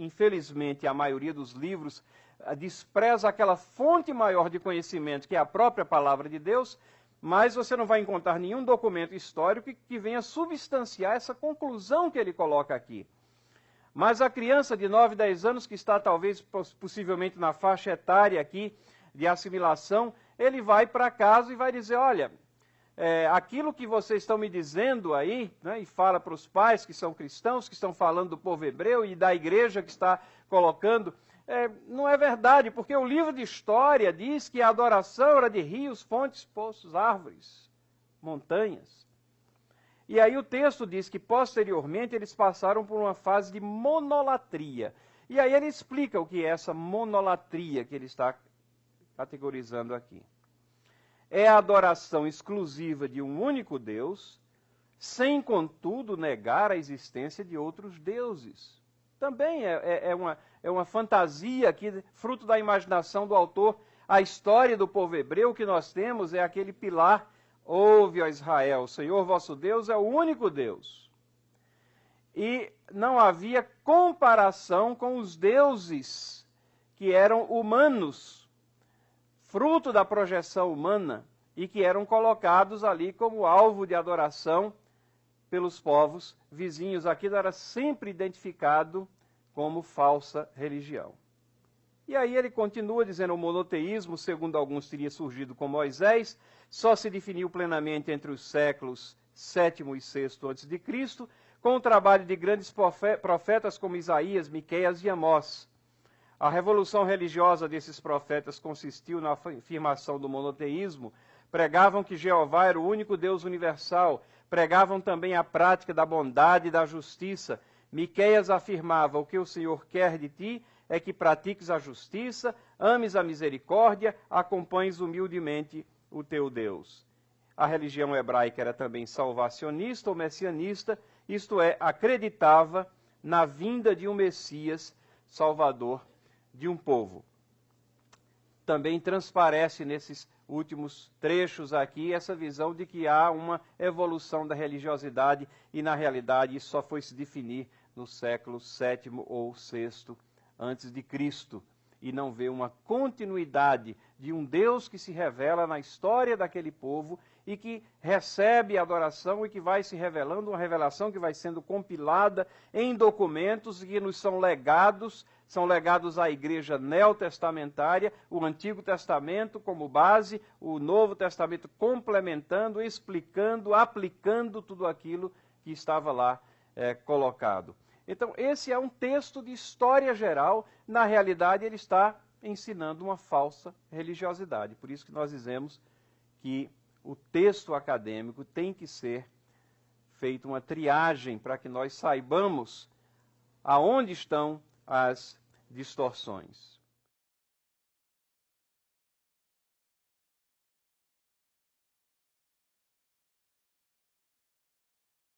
infelizmente, a maioria dos livros despreza aquela fonte maior de conhecimento, que é a própria palavra de Deus, mas você não vai encontrar nenhum documento histórico que venha substanciar essa conclusão que ele coloca aqui. Mas a criança de 9, 10 anos, que está talvez, possivelmente na faixa etária aqui de assimilação, ele vai para casa e vai dizer, olha, aquilo que vocês estão me dizendo aí, né, e fala para os pais que são cristãos, que estão falando do povo hebreu e da igreja que está colocando, não é verdade, porque o livro de história diz que a adoração era de rios, fontes, poços, árvores, montanhas. E aí o texto diz que posteriormente eles passaram por uma fase de monolatria. E aí ele explica o que é essa monolatria que ele está categorizando aqui. É a adoração exclusiva de um único Deus, sem, contudo, negar a existência de outros deuses. Também é uma fantasia aqui, fruto da imaginação do autor. A história do povo hebreu que nós temos é aquele pilar: ouve, ó Israel, o Senhor vosso Deus é o único Deus. E não havia comparação com os deuses que eram humanos, fruto da projeção humana, e que eram colocados ali como alvo de adoração pelos povos vizinhos. Aquilo era sempre identificado como falsa religião. E aí ele continua dizendo, o monoteísmo, segundo alguns, teria surgido com Moisés, só se definiu plenamente entre os séculos VII e VI a.C., com o trabalho de grandes profetas como Isaías, Miqueias e Amós. A revolução religiosa desses profetas consistiu na afirmação do monoteísmo, pregavam que Jeová era o único Deus universal, pregavam também a prática da bondade e da justiça. Miqueias afirmava, o que o Senhor quer de ti é que pratiques a justiça, ames a misericórdia, acompanhes humildemente o teu Deus. A religião hebraica era também salvacionista ou messianista, isto é, acreditava na vinda de um Messias salvador de um povo. Também transparece nesses últimos trechos aqui essa visão de que há uma evolução da religiosidade e, na realidade, isso só foi se definir no século VII ou VI antes de Cristo, e não vê uma continuidade de um Deus que se revela na história daquele povo e que recebe a adoração e que vai se revelando, uma revelação que vai sendo compilada em documentos que nos são legados à igreja neotestamentária, o Antigo Testamento como base, o Novo Testamento complementando, explicando, aplicando tudo aquilo que estava lá colocado. Então, esse é um texto de história geral. Na realidade, ele está ensinando uma falsa religiosidade. Por isso que nós dizemos que o texto acadêmico tem que ser feito uma triagem para que nós saibamos aonde estão as distorções.